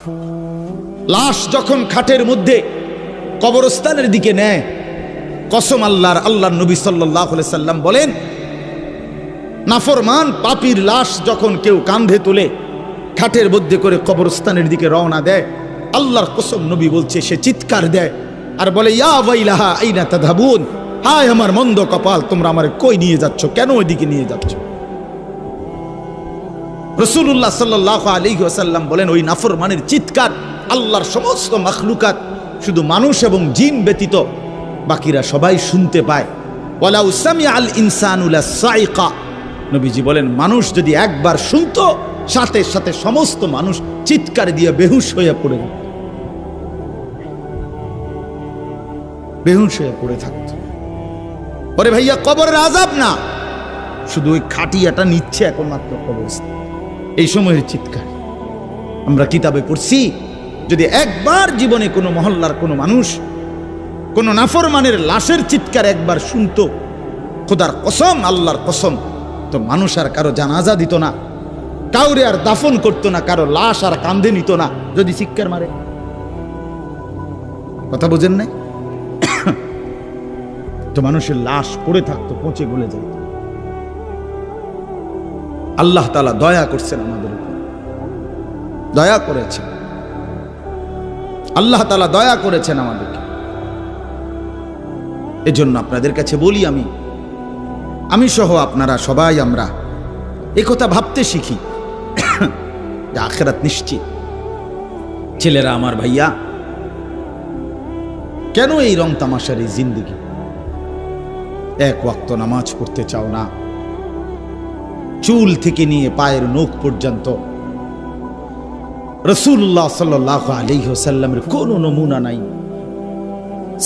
লাশ যখন খাটের মধ্যে কবরস্থানের দিকে নেয়, কসম আল্লাহর নবী সাল্লাল্লাহু আলাইহি সাল্লাম বলেন, নাফরমান পাপীর লাশ যখন কেউ কাঁধে তুলে খাটের মধ্যে করে কবরস্থানের দিকে রওনা দেয়, আল্লাহর কসম নবী বলছে সে চিৎকার দেয় আর বলে, ইয়া ওয়াইলাহা আইনা তাযহাবুন, হায় আমার মন্দ কপাল, তোমরা আমারে কই নিয়ে যাচ্ছ, কেন ওইদিকে নিয়ে যাচ্ছ? রাসূলুল্লাহ সাল্লাল্লাহু আলাইহি ওয়াসাল্লাম বলেন, ওই নাফরমানের চিৎকার আল্লাহর সমস্ত মাখলুকাত, শুধু মানুষ এবং জিন ব্যতীত বাকিরা সবাই শুনতে পায়। ওয়ালাউ সামিআল ইনসানু লাসাইকা, নবীজি বলেন মানুষ যদি একবার শুনতো, সাথে সাথে সমস্ত মানুষ চিৎকার দিয়ে বেহুশ হয়ে পড়ে যেত, বেহুশ হয়ে পড়ে থাকতো। ওরে ভাইয়া, কবরের আযাব না, শুধু ওই খাটিয়াটা নিচ্ছে এখন মাত্র কবরস্থান, এই সময়ের চিৎকার। আমরা কিতাবে পড়ছি, যদি একবার জীবনে কোনো মহল্লার কোনো মানুষ কোন নাফরমানের লাশের চিৎকার একবার শুনতো, খোদার কসম, আল্লাহর কসম, তো মানুষ আর কারো জানাজা দিত না, কাউরে আর দাফন করতো না, কারো লাশ আর কাঁধে নিত না যদি চিৎকার মারে। কথা বুঝেন নাই? তো মানুষের লাশ পড়ে থাকতো, পচে গলে যেত। আল্লাহ তাআলা দয়া করছেন আমাদের উপর, দয়া করেছেন আল্লাহ তাআলা, দয়া করেছেন আমাদেরকে। এজন্য আপনাদের কাছে বলি, আমি সহ আপনারা সবাই আমরা এই কথা ভাবতে শিখি যে আখিরাত নিশ্চিত। ছেলেরা আমার, ভাইয়া, কেন এই রং তামাশার এই জিন্দেগি? এক ওয়াক্ত নামাজ পড়তে চাও না, চুল থেকে নিয়ে পায়ের নখ পর্যন্ত রাসূলুল্লাহ সাল্লাল্লাহু আলাইহি ওয়াসাল্লামের কোনো নমুনা নাই,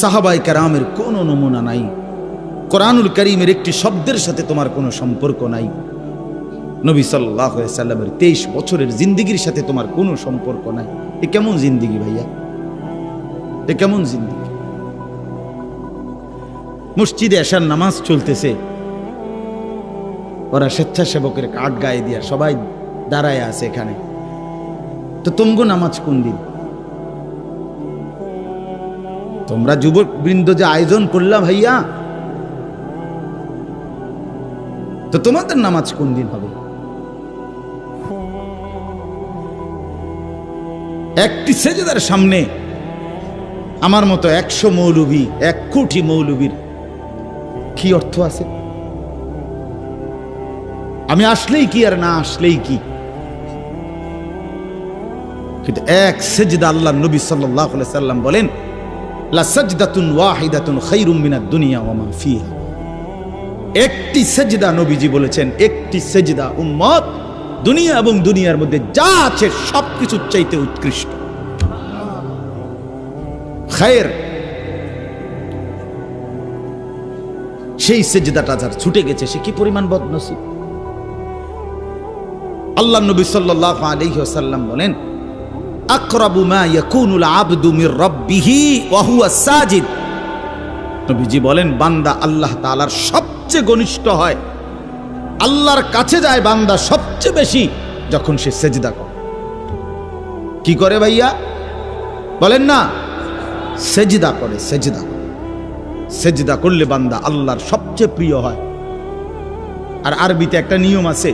সাহাবায়ে কেরামের কোনো নমুনা নাই, কোরআনুল কারীমের একটি শব্দের সাথে তোমার কোনো সম্পর্ক নাই, নবী সাল্লাল্লাহু আলাইহি ওয়াসাল্লামের 23 বছরের জিন্দেগির সাথে তোমার কোনো সম্পর্ক নাই। এ কেমন জিন্দেগি ভাইয়া? এ কেমন জিন্দেগি? মসজিদে এশার নামাজ চলতেছে, ওরা স্বেচ্ছাসেবকের কার্ড গায়ে দিয়া সবাই দাঁড়ায় আছে এখানে, তো তোমগো নামাজ কোন দিন? তোমরা যুবক বৃন্দ যে আয়োজন করলাম ভাইয়া, তো তোমাদের নামাজ কোন দিন হবে? একটি সেজদার সামনে আমার মতো 100 মৌলবী, 1 কোটি মৌলবীর কি অর্থ আছে? আমি আসলেই কি আর না আসলেই কি? কিন্তু এক সেজদা, আল্লাহর নবী সাল্লাল্লাহু আলাইহি সাল্লাম বলেন, লা সাজদাতুন ওয়াহিদাতুন খায়রুম মিনাদ দুনিয়া ওয়া মা ফিহা। একটি সেজদা, নবীজি বলেছেন, একটি সেজদা উম্মত দুনিয়া এবং দুনিয়ার মধ্যে যা আছে সবকিছুর চাইতে উৎকৃষ্ট, খায়ের। সেই সেজদাটা যার ছুটে গেছে, সে কি পরিমাণ বদনসিব। আল্লাহর নবী সাল্লাল্লাহু আলাইহি ওয়াসাল্লাম বলেন, আকরাবু মা ইয়াকুনুল আবদু মির রাব্বিহি ওয়া হুয়া সাজিদ। নবীজি বলেন, বান্দা আল্লাহ তাআলার সবচেয়ে ঘনিষ্ঠ হয়, আল্লাহর কাছে যায় বান্দা সবচেয়ে বেশি যখন সে সেজদা করে। কি করে ভাইয়া? বলেন না, সেজদা করে। সেজদা করলে বান্দা আল্লাহর সবচেয়ে প্রিয় হয়। আর আরবিতে একটা নিয়ম আছে,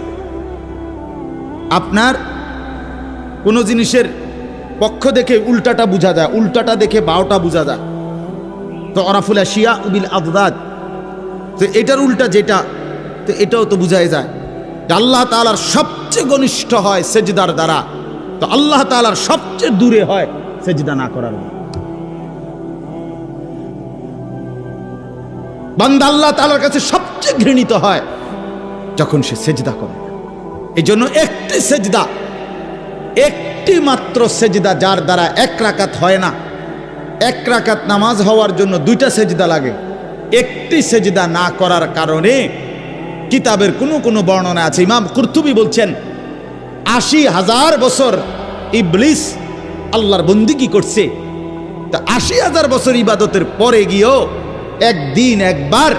আপনার কোন জিনিসের পক্ষ দেখে উল্টাটা বোঝা যায়, উল্টাটা দেখে বাওটা বোঝা যায়। তো আরাফুল আশিয়া বিল আদদাদ, তো এটার উল্টা যেটা, তো এটাও তো বোঝাই যায় যে আল্লাহ তাআলার সবচেয়ে ঘনিষ্ঠ হয় সেজদার দ্বারা, তো আল্লাহ তাআলার সবচেয়ে দূরে হয় সেজদা না করার দ্বারা। বান্দা আল্লাহ তাআলার কাছে সবচেয়ে ঘৃণিত হয় যখন সে সেজদা করে। এই জন্য একটি সেজদা, একটি মাত্র সেজদা, যার দ্বারা 1 রাকাত হয় না। 1 রাকাত নামাজ হওয়ার জন্য 2টা সেজদা লাগে। একটি সেজদা না করার কারণে কিতাবের কোন বর্ণনা আছে, ইমাম কুরতুবী বলছেন 80,000 বছর ইবলিস আল্লাহর বন্দেগী করছে, তা 80,000 বছর ইবাদতের পরে গিয়েও একদিন একবার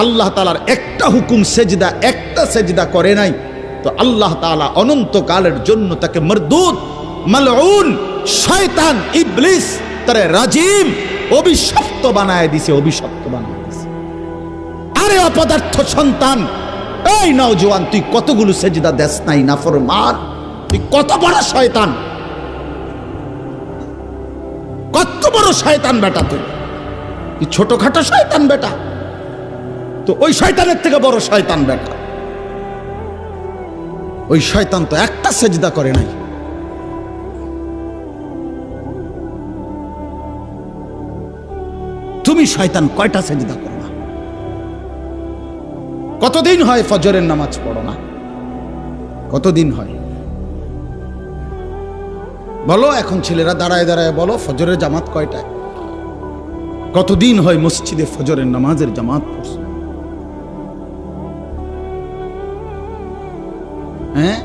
আল্লাহ তাআলার একটা হুকুম সেজদা, একটা সেজদা করে নাই। তো আল্লাহ তাআলা অনন্তকালের জন্য তাকে মরদুদ মালউন, শয়তান ইবলিস তারে রাজিম, অভিশপ্ত বানায় দিছে, অভিশপ্ত বানায় দিছে। আরে অপদার্থ সন্তান, এই নওজোয়ান, তুই কতগুলো সেজদা দেস নাই নাফরমান, তুই কত বড় শয়তান, কত বড় শয়তান বেটা, তুই ছোটখাটো শয়তান বেটা, তো ওই শয়তানের থেকে বড় শয়তান বেটা। ওই শয়তান তো একটা সেজদা করে নাই। তুমি শয়তান কয়টা সেজদা করো না? কতদিন হয় ফজরের নামাজ পড়ো না? কতদিন হয় বলো? এখন ছেলেরা দাঁড়ায় দাঁড়ায় বলো ফজরের জামাত কয়টায়? কতদিন হয় মসজিদে ফজরের নামাজের জামাত পড়ছো? হ্যাঁ,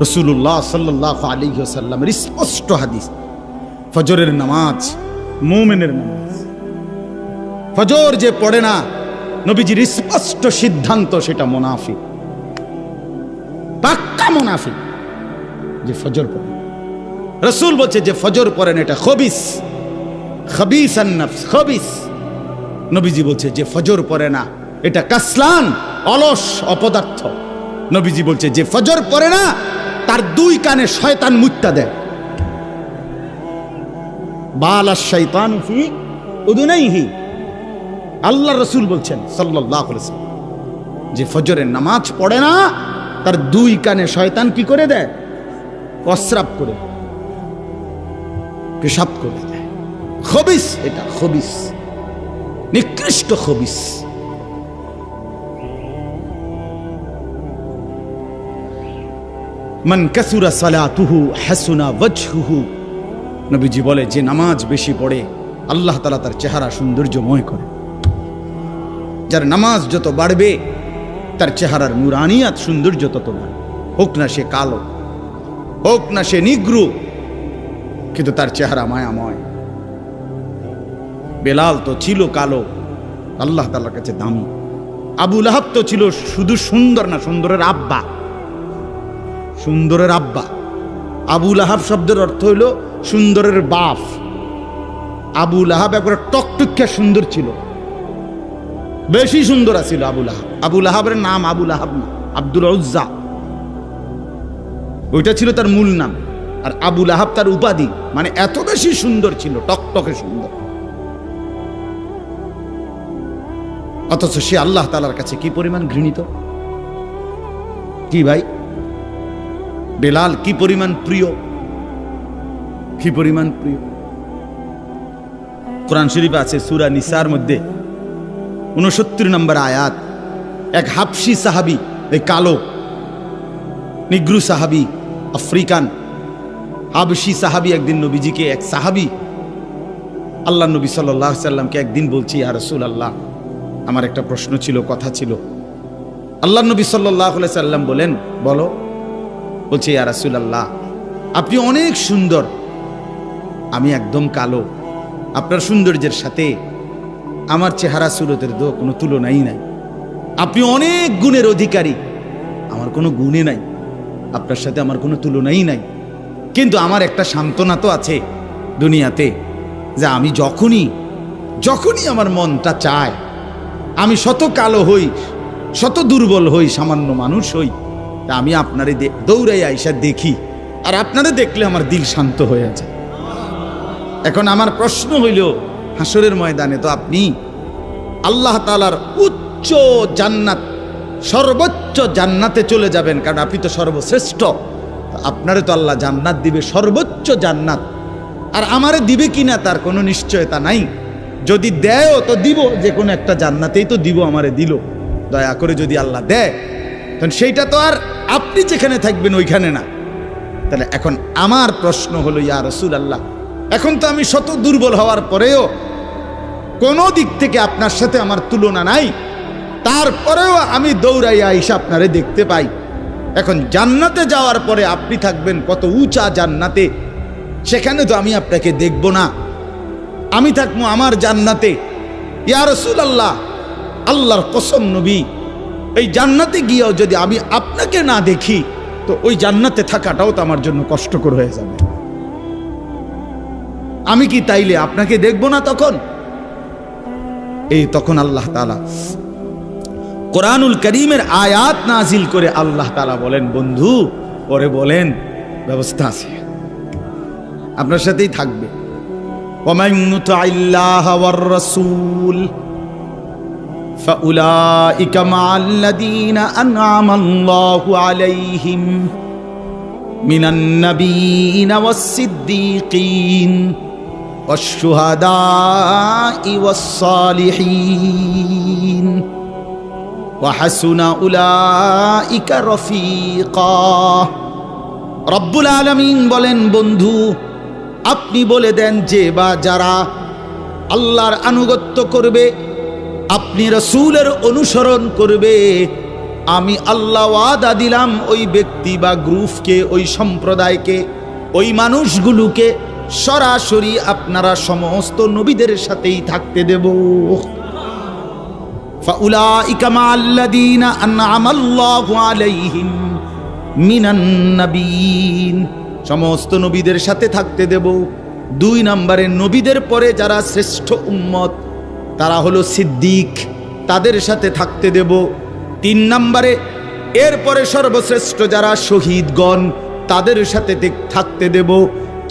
রাসূলুল্লাহ সাল্লাল্লাহু আলাইহি ওয়াসাল্লামের স্পষ্ট হাদিস, ফজরের নামাজ মুমিনের নামাজ। ফজর যে পড়ে না, নবীজির স্পষ্ট সিদ্ধান্ত, সেটা মুনাফিক, পাক্কা মুনাফিক যে ফজর পড়ে। রাসূল বলছে যে ফজর পড়েন এটা খবিস, খবিসান নফস, খবিস। নবীজি বলছে যে ফজর পড়ে না এটা কাসলান, অলস, অপদার্থ। নবীজি বলছে যে ফজর পড়ে না তার দুই কানে শয়তান মুত্তা দেয়। বালা শাইতান ফি উদুনাইহি, আল্লাহ রাসূল বলছেন সাল্লাল্লাহু আলাইহি ওয়াসাল্লাম, যে ফজরের নামাজ পড়ে না তার দুই কানে শয়তান কি করে দেয়? প্রস্রাব করে, পেশাব করে দেয়। খবিস, এটা খবিস, নিকৃষ্ট খবিস। মান কাসুরা সালাতুহু হাসুনা ওয়াজহুহু, নবীজি বলে যে নামাজ বেশি পড়ে আল্লাহ তাআলা তার চেহারা সৌন্দর্যময় করে। যার নামাজ যত বাড়বে তার চেহারার নুরানিয়াত, সৌন্দর্য তত বাড়বে। হোক না সে কালো, হোক না সে নিগ্রু, কিন্তু তার চেহারা মায়াময়। বেলাল তো ছিল কালো, আল্লাহ তাআলার কাছে দামি। আবু লাহাব তো ছিল শুধু সুন্দর না, সুন্দরের আব্বা, সুন্দরের আব্বা। আবু লাহাব শব্দের অর্থ হইল সুন্দরের বাপ। আবু লাহাব একবারে টকটকিয়া সুন্দর ছিল, বেশি সুন্দর ছিল আবু লাহাব। আবু লাহাবের নাম আবু লাহাব না, আব্দুল উজ্জা, ওইটা ছিল তার মূল নাম। আর আবু লাহাব তার উপাধি, মানে এত বেশি সুন্দর ছিল, টকটকে সুন্দর। অথচ সে আল্লাহ তাআলার কাছে কি পরিমাণ ঘৃণিত! কি ভাই, বেলাল কি পরিমাণ প্রিয়, কি পরিমাণ প্রিয়! কোরআন শরীফে আছে সূরা নিসার মধ্যে 69 নম্বর আয়াত, এক হাবশী সাহাবী, এই কালো নিগ্রু সাহাবী, আফ্রিকান হাবশী সাহাবী, একদিন নবীজিকে, এক সাহাবী আল্লাহ নবী সাল্লাল্লাহু আলাইহি সাল্লামকে একদিন বলছি, ইয়া রাসূলুল্লাহ, আমার একটা প্রশ্ন ছিল, কথা ছিল। আল্লাহ নবী সাল্লাল্লাহু আলাইহি সাল্লাম বলেন, বলো। বলছে, ইয়া রাসূলুল্লাহ, আপনি অনেক সুন্দর, আমি একদম কালো, আপনার সৌন্দর্যের সাথে আমার চেহারা সুরতের তো কোনো তুলনাই নাই। আপনি অনেক গুণের অধিকারী, আমার কোনো গুণে নাই, আপনার সাথে আমার কোনো তুলনাই নাই। কিন্তু আমার একটা সান্ত্বনা তো আছে দুনিয়াতে, যে আমি যখনই আমার মনটা চায়, আমি শত কালো হই, শত দুর্বল হই, সামান্য মানুষ হই, তা আমি আপনারে দৌড়াই আইসা দেখি, আর আপনারে দেখলে আমার দিল শান্ত হয়ে যায়। এখন আমার প্রশ্ন হইল, হাসরের ময়দানে তো আপনি আল্লাহ তাআলার উচ্চ জান্নাত, সর্বোচ্চ জান্নাতে চলে যাবেন, কারণ আপনি তো সর্বশ্রেষ্ঠ। আপনারে তো আল্লাহ জান্নাত দিবে, সর্বোচ্চ জান্নাত। আর আমারে দিবে কিনা তার কোনো নিশ্চয়তা নাই। যদি দেয়ও তো দিব, যে কোনো একটা জান্নাতেই তো দিব, আমারে দিল। দয়া করে যদি আল্লাহ দেয়, তখন সেইটা তো আর আপনি যেখানে থাকবেন ওইখানে না। তাহলে এখন আমার প্রশ্ন হলো, ইয়া রাসূলুল্লাহ, এখন তো আমি শত দুর্বল হওয়ার পরেও কোনো দিক থেকে আপনার সাথে আমার তুলনা নাই, তারপরেও আমি দৌড়াইয়া আইসা আপনারে দেখতে পাই। এখন জান্নাতে যাওয়ার পরে আপনি থাকবেন কত উঁচা জান্নাতে, সেখানে তো আমি আপনাকে দেখব না, আমি থাকবো আমার জান্নাতে। ইয়া রাসূলুল্লাহ, আল্লাহর কসম নবী, এই জান্নাতে গিয়েও যদি আমি আপনাকে না দেখি, তো ওই জান্নাতে থাকাটাও তো আমার জন্য কষ্টকর হয়ে যাবে। আমি কি তাইলে আপনাকে দেখব না তখন? তখন আল্লাহ তাআলা কোরআনুল কারীমের আয়াত নাজিল করে আল্লাহ তাআলা বলেন, বন্ধু পরে বলেন ব্যবস্থা আছে, আপনার সাথেই থাকবে। ওয়ামান ইউতি'আল্লাহ ওয়ার রাসূল ফাউলাইকা মা'আল্লাযীনা আন'আমাল্লাহু আলাইহিম মিনান নাবিয়্যিনা ওয়াস-সিদ্দীকিন ওয়াশ-শুহাদা'i ওয়াস-সালিহিন ওয়া হাসুনা উলাইকা রফিকা। রব্বুল আলামিন বলেন, বন্ধু আপনি বলে দেন যে বা যারা আল্লাহর আনুগত্য করবে, আপনি রাসূলের অনুসরণ করবে, আমি আল্লাহ ওয়াদা দিলাম ওই ব্যক্তি বা গ্রুপকে, ওই সম্প্রদায়কে, ওই মানুষগুলোকে সরাসরি আপনারা সমস্ত নবীদের সাথেই থাকতে দেব। ফাউলাইকা মা'আল্লাযীনা আন'আমাল্লাহু আলাইহিম মিনান নাবিয়্যিন, সমস্ত নবীদের সাথে থাকতে দেব। 2 নম্বরে নবীদের পরে যারা শ্রেষ্ঠ উম্মত তারা হলো সিদ্দিক, তাদের সাথে থাকতে দেব। 3 নম্বরে এরপরে সর্বশ্রেষ্ঠ যারা শহীদগণ তাদের সাথে থাকতে দেব।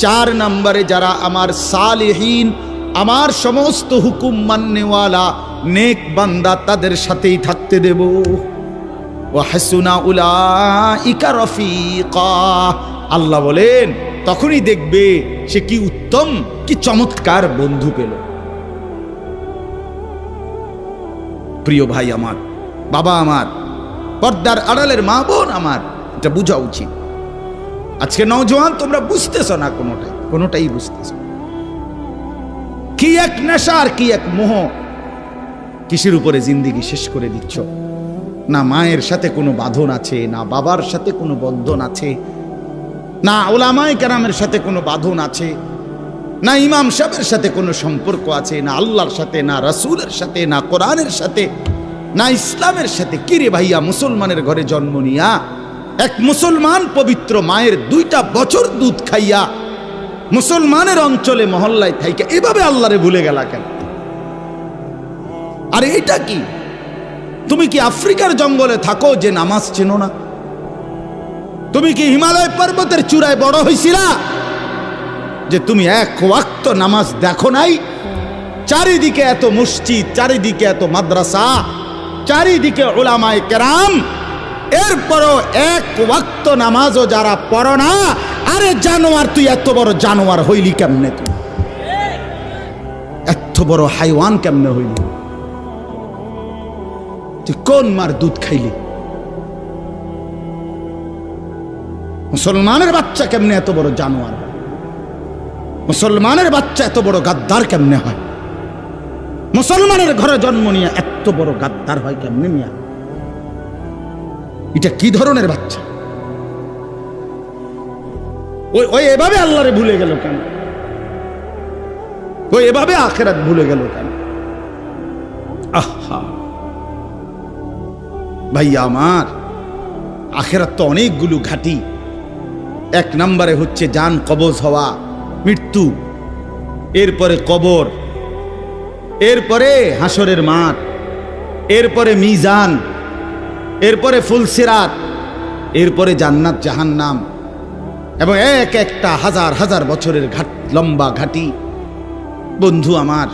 4 নম্বরে যারা আমার সালেহীন, আমার সমস্ত হুকুম মাননেওয়ালা নেক বান্দা তাদের সাথেই থাকতে দেব। ওয়া হাসুনা উলাইকা রফিকা। আল্লাহ বলেন তখনই দেখবে সে কি উত্তম, কি চমৎকার বন্ধু পেল। প্রিয় ভাই আমার, বাবা আমার, পর্দার আড়ালের মা বোন আমার, এটা বোঝা উচিত। আজকে নওজোয়ান তোমরা বুঝতেছ না, কোনোটাই বুঝতেছ। কি এক নেশা আর কি এক মোহ, কিসের উপরে জিন্দেগি শেষ করে দিচ্ছ। না মায়ের সাথে কোনো বাঁধন আছে, না বাবার সাথে কোনো বন্ধন আছে, না উলামায়ে কেরামের সাথে কোনো বাঁধন আছে, না ইমাম সাহেবের সাথে কোনো সম্পর্ক আছে, না আল্লাহর সাথে, না রাসূলের সাথে, না কোরআনের সাথে, না ইসলামের সাথে। কিরে ভাইয়া, মুসলমানের ঘরে জন্ম নিয়া এক মুসলমান পবিত্র মায়ের 2টা বছর দুধ খাইয়া মুসলমানের অঞ্চলে মহল্লায় থাইকা এভাবে আল্লাহরে ভুলে গেলা কেন? আরে এটা কি? তুমি কি আফ্রিকার জঙ্গলে থাকো যে নামাজ চেনো না? তুমি কি হিমালয় পর্বতের চূড়ায় বড় হইছিলা যে তুমি এক ওয়াক্ত নামাজ দেখো নাই? চারিদিকে এত মসজিদ, চারিদিকে এত মাদ্রাসা, চারিদিকে উলামায়ে কেরাম, এরপরও এক ওয়াক্ত নামাজও যারা পড়ো না। আরে জানোয়ার, তুই এত বড় জানোয়ার হইলি কেমনে? তুই এত বড় হাইওয়ান কেমনে হইলি? তুই কোন মার দুধ খাইলি? মুসলমানের বাচ্চা কেমনে এত বড় জানোয়ার হয়? মুসলমানের বাচ্চা এত বড় গাদ্দার কেমনে হয়? মুসলমানের ঘরে জন্ম নিয়ে এত বড় গাদ্দার হয় কেমনে মিয়া? এটা কি ধরনের বাচ্চা? ওই এভাবে আল্লাহরে ভুলে গেল কেন? ওই এভাবে আখিরাত ভুলে গেল কেন? আহা ভাইয়া আমার, আখিরাত তো অনেকগুলো ঘাটি। 1 নম্বরে হচ্ছে জান কবজ হওয়া, মৃত্যু, এরপরে কবর, এরপরে হাসরের মাঠ, এরপরে মিজান, এরপরে ফুলসিরাত, এরপরে জান্নাত জাহান্নাম, এবং এক একটা হাজার হাজার বছরের লম্বা ঘাটি। বন্ধু আমার,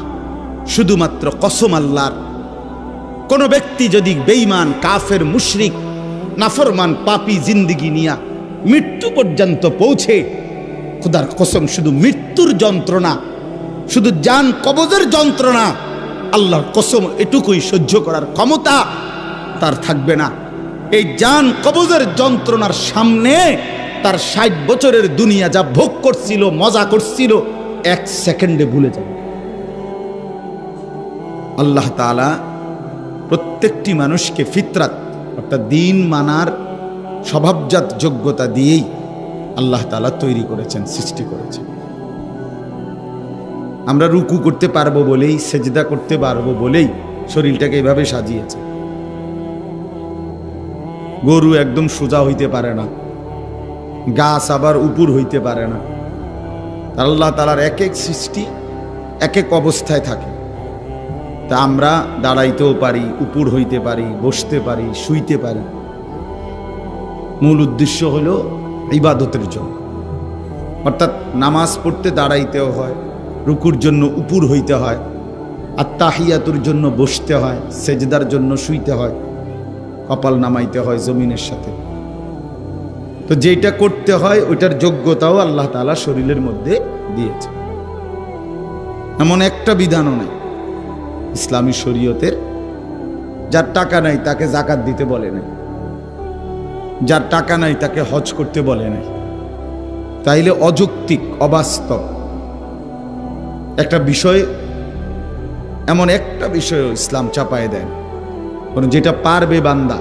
শুধুমাত্র কসম আল্লাহর, কোন ব্যক্তি যদি বেঈমান, কাফের, মুশরিক, নাফরমান, পাপী জিন্দেগি নিয়া মৃত্যু পর্যন্ত পৌঁছে, খোদার কসম শুধু মৃত্যুর যন্ত্রণা, শুধু জান কবজের যন্ত্রণা, আল্লাহর কসম এটুকুই সহ্য করার ক্ষমতা তার থাকবে না। এই জান কবজের যন্ত্রণার সামনে তার 60 বছরের দুনিয়া যা ভোগ করছিল, মজা করছিল, 1 সেকেন্ডে ভুলে যাবে। আল্লাহ তাআলা প্রত্যেকটি মানুষকে ফিতরাত অর্থাৎ দিন মানার স্বভাবজাত যোগ্যতা দিয়েই আল্লাহ তাআলা তৈরি করেছেন, সৃষ্টি করেছেন। আমরা রুকু করতে পারবো বলেই, সেজদা করতে পারবো বলেই শরীরটাকে এভাবে সাজিয়েছে। গরু একদম সোজা হইতে পারে না, গাছ আবার উপর হইতে পারে না। আল্লাহ তাআলার এক এক সৃষ্টি এক এক অবস্থায় থাকে। তা আমরা দাঁড়াইতেও পারি, উপর হইতে পারি, বসতে পারি, শুইতে পারি। মূল উদ্দেশ্য হলো ইবাদতের জন্য, অর্থাৎ নামাজ পড়তে দাঁড়াইতেও হয়, রুকুর জন্য উপর হইতে হয়, আত্তাহিয়াতুর জন্য বসতে হয়, সেজদার জন্য শুইতে হয়, কপাল নামাইতে হয় জমিনের সাথে। তো যেটা করতে হয় ওইটার যোগ্যতাও আল্লাহ তাআলা শরীরের মধ্যে দিয়েছে। এমন একটা বিধানও নাই ইসলামী শরীয়তের, যার টাকা নাই তাকে যাকাত দিতে বলে নাই, যার টাকা নাই তাকে হজ করতে বলে নাই। তাইলে অযৌক্তিক, অবাস্তব একটা বিষয়, এমন একটা বিষয় ইসলাম চাপায় দেয়, কারণ যেটা পারবে বান্দা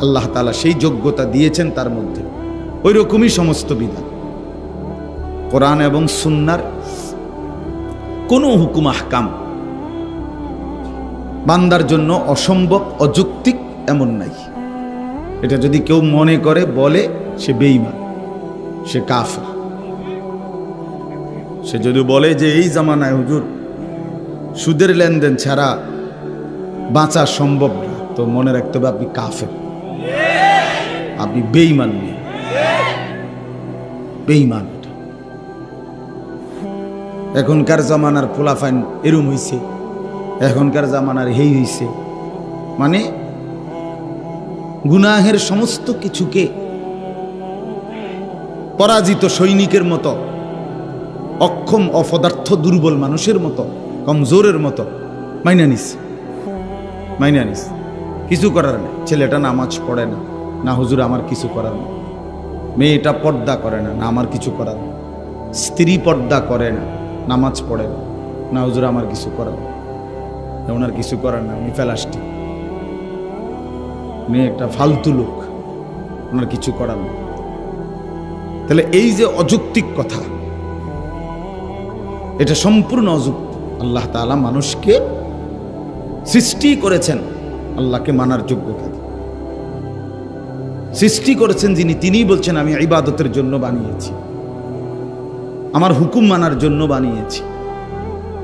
আল্লাহ তাআলা সেই যোগ্যতা দিয়েছেন তার মধ্যে। ওই রকমই সমস্ত বিধান, কোরআন এবং সুন্নাহর কোনো হুকুম আহকাম বান্দার জন্য অসম্ভব, অযৌক্তিক এমন নাই। এটা যদি কেউ মনে করে বলে, সে বেঈমান, সে কাফের। সে যদি বলে যে এই জামানায় হুজুর সুদের লেনদেন ছাড়া বাঁচা সম্ভব না, তো মনে রাখতে হবে আপনি কাফের, আপনি বেঈমান, বেঈমান। এখনকার জামানার পোলাফাইন এরম হইছে, এখনকার জামানার হেই হইছে, মানে গুনাহের সমস্ত কিছুকে পরাজিত সৈনিকের মতো, অক্ষম, অপদার্থ, দুর্বল মানুষের মতো, কমজোরের মতো মাইনা নিস, মাইনা নিস। কিছু করার নেই। ছেলেটা নামাজ পড়ে না, না হুজুর আমার কিছু করার নেই। মেয়েটা পর্দা করে না, না আমার কিছু করার নেই। স্ত্রী পর্দা করে না, নামাজ পড়ে না, না হুজুর আমার কিছু করার নেই। ওনার কিছু করার না, উনি ফেলাস্টি, উনি একটা ফালতু লোক, ওনার কিছু করার নেই। তাহলে এই যে অযৌক্তিক কথা, এটা সম্পূর্ণ অযৌক্তিক। আল্লাহ তাআলা মানুষকে সৃষ্টি করেছেন আল্লাহকে মানার যোগ্যতা দিয়ে। সৃষ্টি করেছেন যিনি, তিনিই বলছেন আমি ইবাদতের জন্য বানিয়েছি, আমার হুকুম মানার জন্য বানিয়েছি।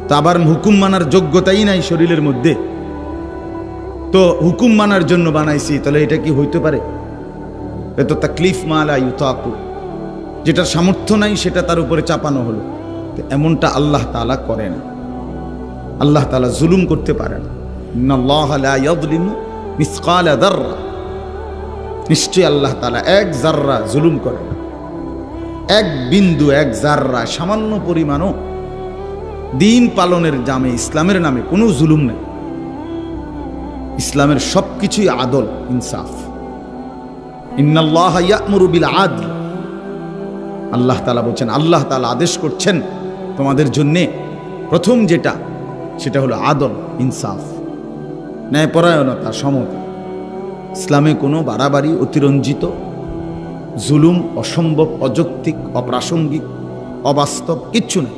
তা আবার হুকুম মানার যোগ্যতাই নাই শরীরের মধ্যে, তো হুকুম মানার জন্য বানাইছি, তাহলে এটা কি হইতে পারে? এ তো তাকলিফ মা লা ইউতাকু, যেটার সামর্থ্য নাই সেটা তার উপরে চাপানো হলো। এমনটা আল্লাহ তাআলা করে না। আল্লাহ তাআলা জুলুম করতে পারে না। ইন্নাল্লাহা লা ইয়াযলিমু মিসকালা যাররা, নিশ্চয়ই আল্লাহ তাআলা এক যাররা জুলুম করে না। এক বিন্দু, এক যাররা, সামান্য পরিমাণও দিন পালনের নামে, ইসলামের নামে কোনো জুলুম নেই। ইসলামের সবকিছুই আদল, ইনসাফ। ইন্নাল্লাহা ইয়া'মুরু বিল আদল, আল্লাহ তাআলা বলছেন, আল্লাহ তাআলা আদেশ করছেন তোমাদের জন্যে প্রথম যেটা, সেটা হলো আদল, ইনসাফ, ন্যায়পরায়ণতা, সমতা। ইসলামে কোনো বাড়াবাড়ি, অতিরঞ্জিত, জুলুম, অসম্ভব, অযৌক্তিক, অপ্রাসঙ্গিক, অবাস্তব কিচ্ছু নেই,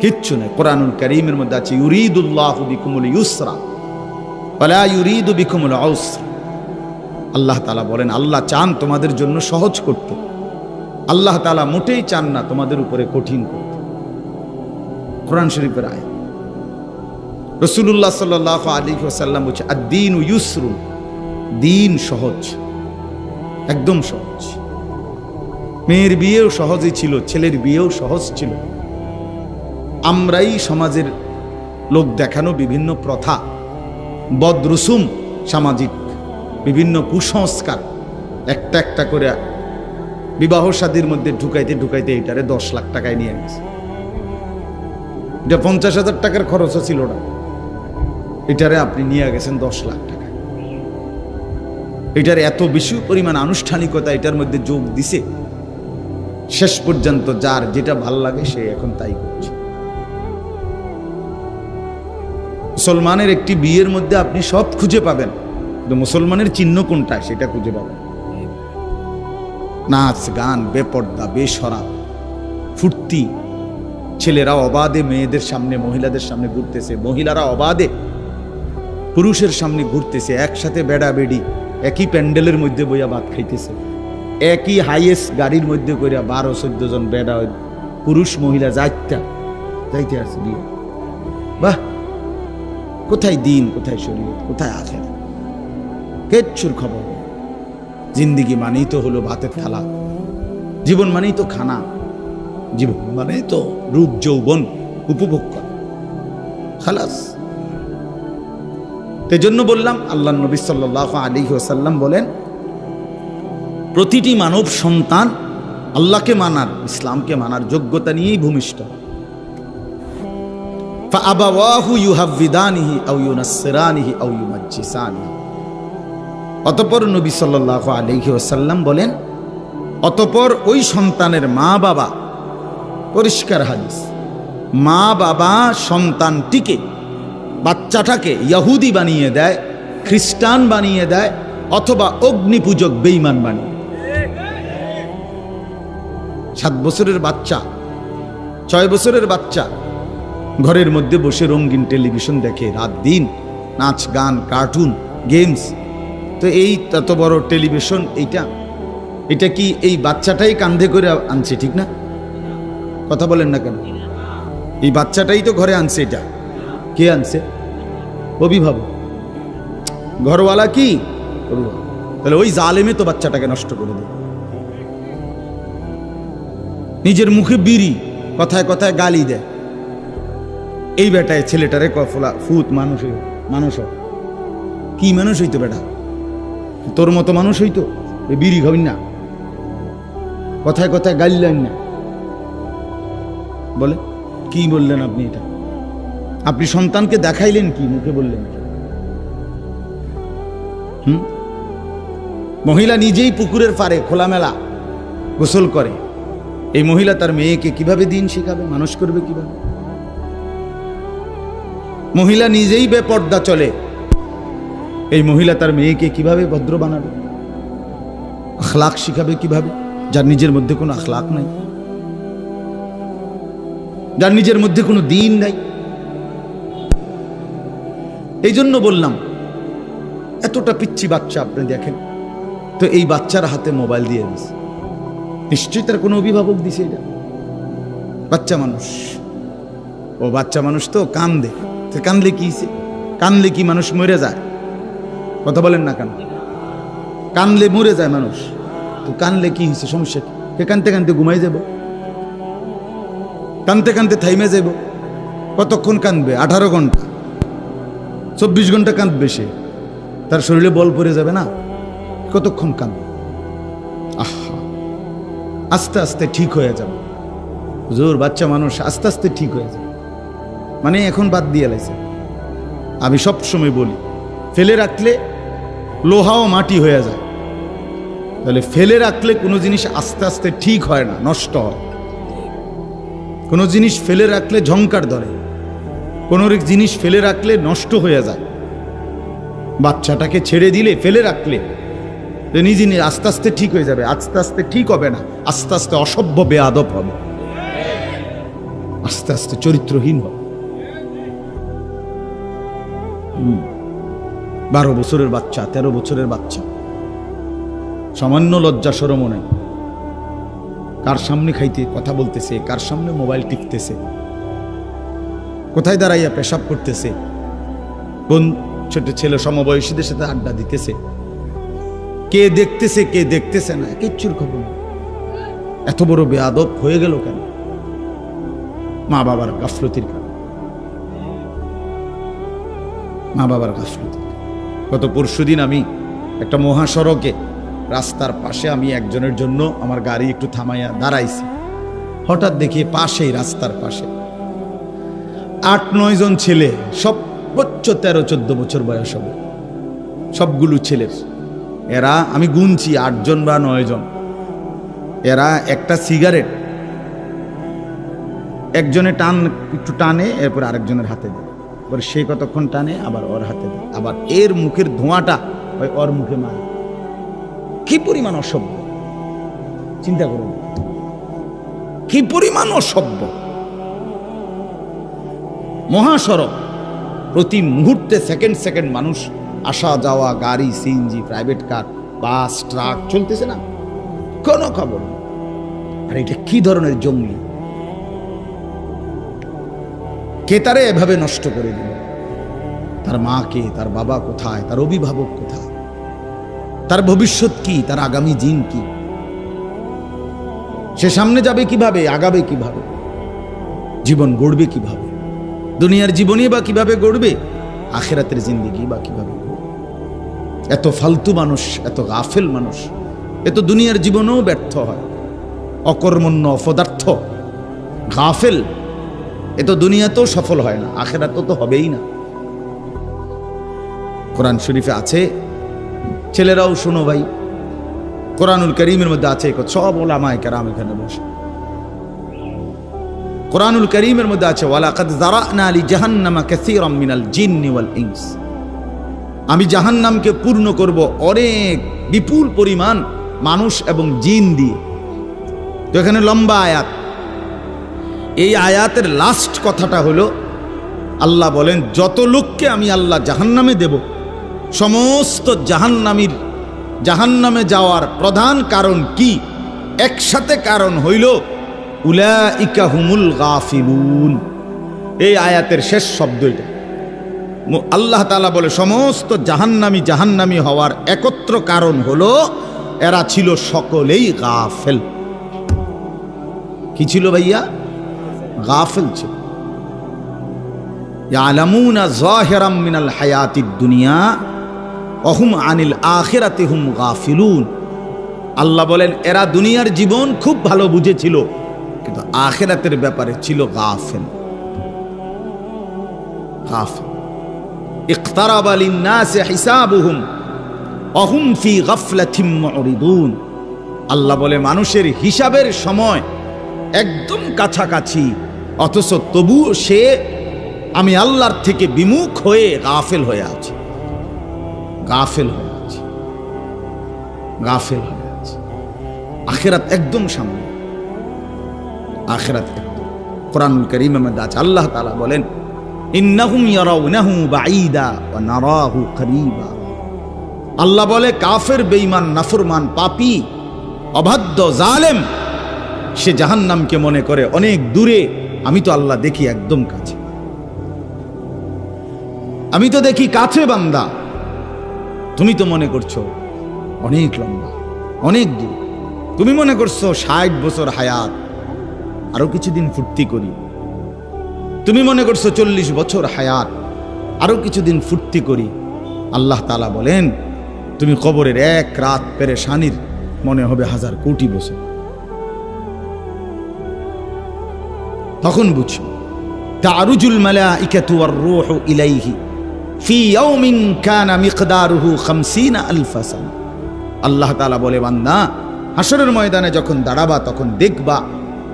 কিচ্ছু নেই। কোরআনুল কারীমের মধ্যে আছে ইউরিদুল্লাহু বিকুমুল ইউসরা ওয়ালা ইউরিদু বিকুমুল উসরা। আল্লাহ তাআলা বলেন, আল্লাহ চান তোমাদের জন্য সহজ করতে, আল্লাহ তাআলা মোটেই চান না তোমাদের উপরে কঠিন করতে। কোরআন শরীফের আয়াত। রাসূলুল্লাহ সাল্লাল্লাহু আলাইহি ওয়াসাল্লাম বলেছে আদ-দীনু ইউসরুন, দিন সহজ, একদম সহজ। মেয়ের বিয়েও সহজই ছিল, ছেলের বিয়েও সহজ ছিল। আমরাই সমাজের লোক দেখানো বিভিন্ন প্রথা, বদরসুম, সামাজিক বিভিন্ন কুসংস্কার একটা একটা করে বিবাহ শাদীর মধ্যে ঢুকাইতে ঢুকাইতে এটারে 10 লাখ টাকায় নিয়ে গেছে। এটা 50,000 টাকার খরচও ছিল না, এটারে আপনি নিয়ে গেছেন 10 লাখ টাকা। এটার এত বেশি পরিমাণ আনুষ্ঠানিকতা এটার মধ্যে যোগ দিছে, শেষ পর্যন্ত যার যেটা ভাল লাগে সে এখন তাই করছে। মুসলমানের একটি বিয়ের মধ্যে আপনি সব খুঁজে পাবেন, কিন্তু মুসলমানের চিহ্ন কোনটা সেটা খুঁজে পাবেন। নাচ গান, বেপর্দা, বেশরা, ফুর্তি, ছেলেরা অবাধে মেয়েদের সামনে, মহিলাদের সামনে ঘুরতেছে, মহিলারা অবাধে পুরুষের সামনে ঘুরতেছে, একসাথে বেড়াবেড়ি, একই প্যান্ডেলের মধ্যে বইয়া ভাত খাইতেছে, একই হাইয়েস্ট গাড়ির মধ্যে করিয়া 12-14 জন বেড়া পুরুষ মহিলা যাইতে আছে বিয়ে। বাহ, কোথায় দিন, কোথায় শরীয়ত, কোথায় আখেরাত? কিচ্ছুর খবর। জিন্দিগি মানেই তো হলো ভাতের থালা, জীবন মানেই তো খানা, জীবন মানেই তো রূপ যৌবন উপভোগ করা, খালাস। সেজন্য বললাম, আল্লাহ নবী সাল্লাল্লাহু আলাইহি ওয়াসাল্লাম বলেন, প্রতিটি মানব সন্তান আল্লাহকে মানার, ইসলামকে মানার যোগ্যতা নিয়েই ভূমিষ্ঠ। ফাআবাওয়াহু ইউহাব্বিদানিহি আও ইউনাসসিরানিহি আও ইউমাজ্জিসানিহি। অতঃপর নবী সাল্লাল্লাহু আলাইহি ওয়াসাল্লাম বলেন, অতঃপর ওই সন্তানের মা বাবা, পরিষ্কার হাদিস, মা বাবা সন্তানটিকে, বাচ্চাটাকে ইহুদি বানিয়ে দেয়, খ্রিস্টান বানিয়ে দেয়, অথবা অগ্নিপূজক বেঈমান বানিয়ে। 7 বছরের বাচ্চা, 6 বছরের বাচ্চা ঘরের মধ্যে বসে রঙিন টেলিভিশন দেখে রাত দিন, নাচ গান, কার্টুন, গেমস। তো এই তত বড় টেলিভিশন, এটা কি এই বাচ্চাটাই কান্ধে করে আনছে? ঠিক না? কথা বলেন না কেন? এই বাচ্চাটাই তো ঘরে আনছে। এটা কে আনছে? অভিভাবক, ঘরওয়ালা কি অভিভাবক। তাহলে ওই জালেমে তো বাচ্চাটাকে নষ্ট করে দেয়। নিজের মুখে বিড়ি, কথায় কথায় গালি দেয়। এই বেটায় ছেলেটারে কফলা ফুত মানুষ কি মানুষ হইতো? বেটা তোর মতো মানুষ হইতো? বিড়ি খাবেন না, কথায় কথায় গাইলেন না, বলে কি বললেন আপনি? এটা আপনি সন্তানকে দেখাইলেন কি? মুখে বললেন কি? মহিলা নিজেই পুকুরের পাড়ে খোলামেলা গোসল করে। এই মহিলা তার মেয়েকে কিভাবে দিন শিখাবে, মানুষ করবে কিভাবে? মহিলা নিজেই বেপর্দা চলে। এই মহিলা তার মেয়েকে কিভাবে ভদ্র বানাবে, আখলাক শিখাবে কিভাবে, যার নিজের মধ্যে কোনো আখলাক নাই, যার নিজের মধ্যে কোনো দিন নাই? এই জন্য বললাম, এতটা পিচ্ছি বাচ্চা আপনি দেখেন তো, এই বাচ্চার হাতে মোবাইল দিয়ে দিছে, নিশ্চয়ই তার কোনো অভিভাবক দিছে। এটা বাচ্চা মানুষ, ও বাচ্চা মানুষ তো কান্দে। কান্দলে কি? কান্দলে কি মানুষ মরে যায়? কথা বলেন না কেন? কান্দলে মরে যায় মানুষ। তো কান্দলে কি হয়েছে? সমস্যা কি? কানতে কানতে ঘুমাই যাব, কানতে কানতে থাইমে যাব। কতক্ষণ কাঁদবে? 18 ঘন্টা, 24 ঘন্টা কাঁদবে সে, তার শরীরে বল পড়ে যাবে না? কতক্ষণ কাঁদবে? আহা, আস্তে আস্তে ঠিক হয়ে যাবে হুজুর। বাচ্চা মানুষ আস্তে আস্তে ঠিক হয়ে যাবে, মানে এখন বাদ দিয়ে লাইছে। আমি সব সময় বলি, ফেলে রাখলে লোহাও মাটি হয়ে যায়। তাহলে ফেলে রাখলে কোনো জিনিস আস্তে আস্তে ঠিক হয় না, নষ্ট হয়। কোনো জিনিস ফেলে রাখলে ঝংকার ধরে, কোনো জিনিস ফেলে রাখলে নষ্ট হয়ে যায়। বাচ্চাটাকে ছেড়ে দিলে, ফেলে রাখলে নিজে আস্তে আস্তে ঠিক হয়ে যাবে। আস্তে আস্তে ঠিক হবে না, আস্তে আস্তে অসভ্য বেয়াদব হবে, আস্তে আস্তে চরিত্রহীন হবে। 12 বছরের বাচ্চা, 13 বছরের বাচ্চা, সামান্য লজ্জা শরমও নেই। কার সামনে খাইতে কথা বলতেছে, কার সামনে মোবাইল টিপতেছে, কোথায় দাঁড়াইয়া পেশাব করতেছে, কোন ছোট ছেলে সমবয়সীদের সাথে আড্ডা দিতেছে, কে দেখতেছে কে দেখতেছে না, কিচ্ছুর খবর নেই। এত বড় বেয়াদব হয়ে গেল কেন? মা বাবার গাফলতির কারণে, মা বাবার গাফলতি। গত পরশুদিন আমি একটা মহাসড়কে রাস্তার পাশে আমি একজনের জন্য আমার গাড়ি একটু থামাইয়া দাঁড়াইছি। হঠাৎ দেখি পাশেই, রাস্তার পাশে 8-9 জন ছেলে, সর্বোচ্চ 13-14 বছর বয়স হবে, সবগুলো ছেলের। এরা আমি গুনছি 8 জন বা 9 জন। এরা একটা সিগারেট একজনে একটু টানে, এরপর আরেকজনের হাতে দেয়, এবার সে কতক্ষণ টানে, আবার ওর হাতে দেয়, আবার এর মুখের ধোঁয়াটা ওর মুখে মারে। কি পরিমাণ অসভ্য চিন্তা করুন, কি পরিমাণ অসভ্য। মহাসড়ক, প্রতি মুহূর্তে সেকেন্ড মানুষ আসা যাওয়া গাড়ি, সিএনজি, প্রাইভেট কার, বাস, ট্রাক চলতেছে না, কোনো খবর নেই। আর এটা কি ধরনের জঙ্গলি? কে তারে এভাবে নষ্ট করে দিল? তার মা কে, তার বাবা কোথায়, তার অভিভাবক কোথায়, তার ভবিষ্যৎ কি, তার আগামী দিন কি, সে সামনে যাবে কিভাবে, আগাবে কিভাবে, জীবন গড়বে কিভাবে, দুনিয়ার জীবনই বা কিভাবে গড়বে, আখিরাতের জিন্দেগি বা কিভাবে গড়বে? এত ফালতু মানুষ, এত গাফেল মানুষ, এত দুনিয়ার জীবনেও ব্যর্থ হয়, অকর্মণ্য, অপদার্থ, গাফেল, এত দুনিয়াতেও সফল হয় না, আখিরাতেও তো হবেই না। কোরআন শরীফে আছে, ছেলেরাও শোনো ভাই, কোরআনুল কারীমের মধ্যে আছে, সব উলামায়ে কেরাম এখানে বসে, কোরআনুল কারীমের মধ্যে আছে, ওয়ালাকাদ যারানা লি জাহান্নামা কাসীরাম মিনাল জিন্নি ওয়াল ইনস, আমি জাহান্নামকে পূর্ণ করব অনেক বিপুল পরিমাণ মানুষ এবং জিন দিয়ে। তো এখানে লম্বা আয়াত, এই আয়াতের লাস্ট কথাটা হলো আল্লাহ বলেন, যত লোককে আমি আল্লাহ জাহান্নামে দেব, সমস্ত জাহান্নামে যাওয়ার প্রধান কারণ কি? একসাথে কারণ হইল উলাইকা হুমুল গাফিলুন। এই আয়াতের শেষ শব্দ এটা। আল্লাহ তাআলা বলে সমস্ত জাহান্নামী হওয়ার একত্র কারণ হলো এরা ছিল সকলেই গাফেল। কি ছিল ভাইয়া? গাফেল ছিল। ইয়ালামুনা যাহিরাম মিনাল হায়াতিদ দুনিয়া ওয়া হুম আনিল আখিরাতি হুম গাফিলুন। আল্লাহ বলেন এরা দুনিয়ার জীবন খুব ভালো বুঝেছিল, কিন্তু আখিরাতের ব্যাপারে ছিল গাফেল। ইকতারাবা লিন-নাসি হিসাবুহুম ওয়া হুম ফি গাফলাতিন মুরিদুন। আল্লাহ বলে মানুষের হিসাবের সময় একদম কাছাকাছি, অথচ তবুও সে আমি আল্লাহর থেকে বিমুখ হয়ে গাফেল হয়ে আছে, গাফেল হয়ে আছে, গাফেল হয়ে আছে। আখিরাত একদম সামনে, আখিরাত একদম। কোরআনুল কারীমের মধ্যে আছে, আল্লাহ তাআলা বলেন ইন্নাহুম ইয়ারাউনাহু বাঈদা ওয়া নারাহু করিবা। আল্লাহ বলে কাফের, বেঈমান, নাফরমান, পাপী, অবাধ্য, জালেম, সে জাহান্নামকে মনে করে অনেক দূরে, আমি তো আল্লাহ দেখি একদম কাছে, আমি তো দেখি কাছে বান্দা, তুমি তো মনে করছো অনেক লম্বা, অনেক দূর। তুমি মনে করছো 60 বছর হায়াত, আরো কিছুদিন ফুর্তি করি। তুমি মনে করছো 40 বছর হায়াত, আরো কিছুদিন ফুর্তি করি। আল্লাহ তাআলা বলেন তুমি কবরের এক রাত পেরেশানির মনে হবে 1000 কোটি বছর। তখন বুঝো তারুজুল মালাইকাতু ওয়ার রূহু ইলাইহি ফি ইয়াউমিন কানা মিকদারুহু 50000 সানা। আল্লাহ তাআলা বলে বান্দা হাসরের ময়দানে যখন দাঁড়াবা তখন দেখবা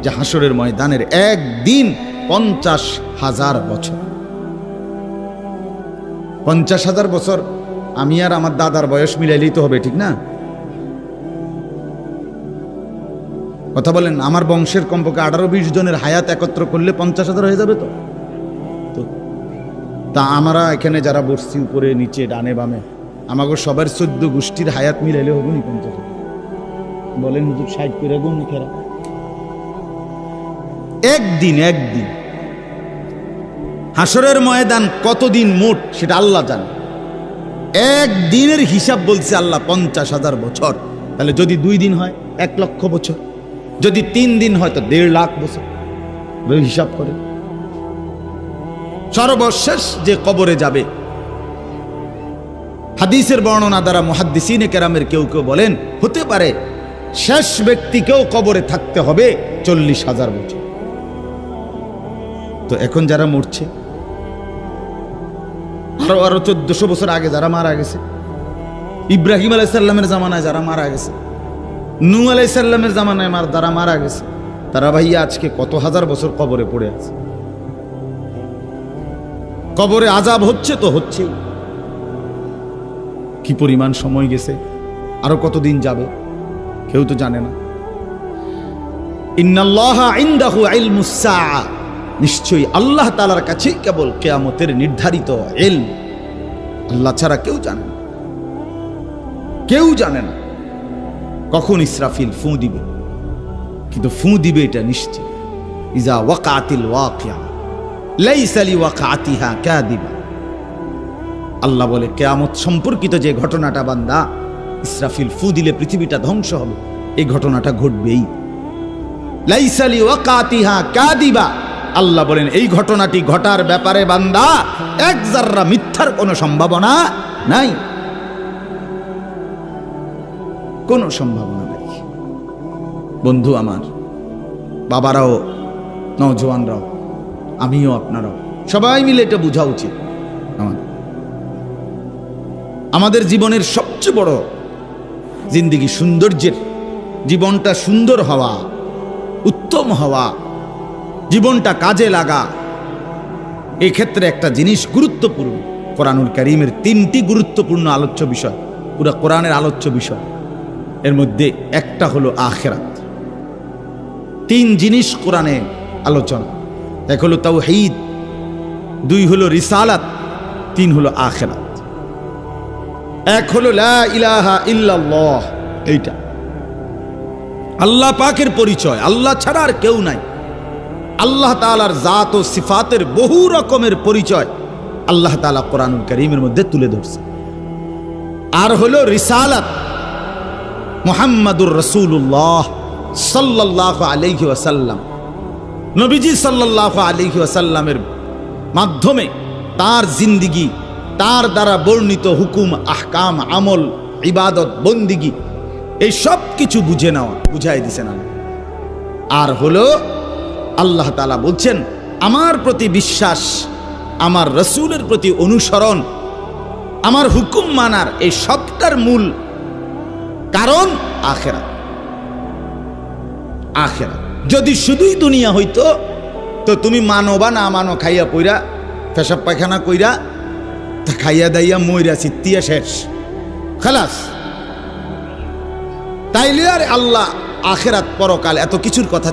যে হাসরের ময়দানের একদিন 50,000 বছর। 50,000 বছর আমি আর আমার দাদার বয়স মিলাইলেই তো হবে, ঠিক না? কথা বলেন, আমার বংশের কমপক্ষে 18-20 জনের হায়াত একত্র করলে 50,000 হয়ে যাবে। তো তা আমরা এখানে যারা বসছি উপরে নিচে ডানে বামে, আমাকে সবার 14 গোষ্ঠীর হায়াত মিলাইলে হবে নি 50,000? বলেন হুজুর 60 করে গুণ খেরা একদিন হাসরের ময়দান কতদিন মোট সেটা আল্লাহ জানে। একদিনের হিসাব বলছে আল্লাহ 50,000 বছর। তাহলে যদি 2 দিন হয় 1 লক্ষ বছর, যদি 3 দিন হয় তো 1.5 লাখ বছর। হিসাব করে সর্বশেষ যে কবরে যাবে, হাদিসের বর্ণনা দ্বারা মুহাদ্দিসিনে কেরামের কেউ কেউ বলেন হতে পারে শেষ ব্যক্তিকেও কবরে থাকতে হবে 40,000 বছর। তো এখন যারা মরছে, আরো 1400 বছর আগে যারা মারা গেছে, ইব্রাহিম আলাইহিস সালামের জামানায় যারা মারা গেছে, নূহ আলাইহিস সালামের জামানায় যারা মারা গেছে, তারা ভাইয়া আজকে কত হাজার বছর কবরে পড়ে আছে। কবরে আযাব হচ্ছে তো হচ্ছেই। কি পরিমাণ সময় গেছে, আরো কতদিন যাবে কেউ তো জানে না। ইন্নাল্লাহা ইনদাহু ইলমুস সাআ, নিশ্চয়ই আল্লাহ তাআলার কাছেই কেবল কিয়ামতের নির্ধারিত ইলম। আল্লাহ ছাড়া কেউ জানে না, কেউ জানে না কখন ইসরাফিল ফু দিবে, কিন্তু ফু দিবে এটা নিশ্চিত। ইজা ওয়াকাতিল ওয়াকিয়া লাইসা লিওয়াকাতিহা কাযিবা। আল্লাহ বলে কিয়ামত সম্পর্কিত যে ঘটনাটা বান্দা, ইসরাফিল ফু দিলে পৃথিবীটা ধ্বংস হবে, এই ঘটনাটা ঘটবেই। লাইসা লিওয়াকাতিহা কাযিবা। আল্লাহ বলেন এই ঘটনাটি ঘটার ব্যাপারে বান্দা এক যাররা মিথ্যার কোনো সম্ভাবনা নাই, কোনো সম্ভাবনা নাই। বন্ধু আমার, বাবারাও, নওজোয়ানরাও, আমিও, আপনারাও, সবাই মিলে এটা বোঝা উচিত। আমাদের জীবনের সবচেয়ে বড় জিন্দেগি সৌন্দর্যের, জীবনটা সুন্দর হওয়া, উত্তম হওয়া, জীবনটা কাজে লাগা, এই ক্ষেত্রে একটা জিনিস গুরুত্বপূর্ণ। কোরআনুল কারীমের 3টি গুরুত্বপূর্ণ আলোচ্য বিষয়, পুরো কোরআনের আলোচ্য বিষয়, এর মধ্যে একটা হলো আখিরাত। 3 জিনিস কোরআনে আলোচনা, এক হলো তাওহীদ, 2 হলো রিসালাত, 3 হলো আখিরাত। এক হলো লা ইলাহা ইল্লাল্লাহ, এইটা আল্লাহ পাকের পরিচয়, আল্লাহ ছাড়া আর কেউ নাই। আল্লাহ তাআলার জাত ও সিফাতের বহু রকমের পরিচয় আল্লাহ তাআলা কোরআনুল কারীমের মধ্যে তুলে ধরছে। আর হলো রিসালাত, মুহাম্মাদুর রাসূলুল্লাহ সাল্লাল্লাহু আলাইহি ওয়াসাল্লাম, নবীজি সাল্লাল্লাহু আলাইহি ওয়াসাল্লামের মাধ্যমে তার জিন্দেগি, তার দ্বারা বর্ণিত হুকুম, আহকাম, আমল, ইবাদত, বন্দিগি, এই সব কিছু বুঝে নেওয়া, বুঝাই দিছেন আল্লাহ। আর হলো আল্লাহ তাআলা বলছেন আমার প্রতি বিশ্বাস, আমার রসুলের প্রতি অনুসরণ, আমার হুকুম মানার, এই সবটার মূল কারণ আখিরাত। আখিরাত যদি শুধুই দুনিয়া হইতো তো তুমি মানো বা না মানো, খাইয়া পইরা, পেশাব পায়খানা কইরা, খাইয়া দাইয়া মইরা চিত্তিয়া শেষ, খালাস। তাইলে আর আল্লাহ আখিরাত পরকাল এত কিছুর কথা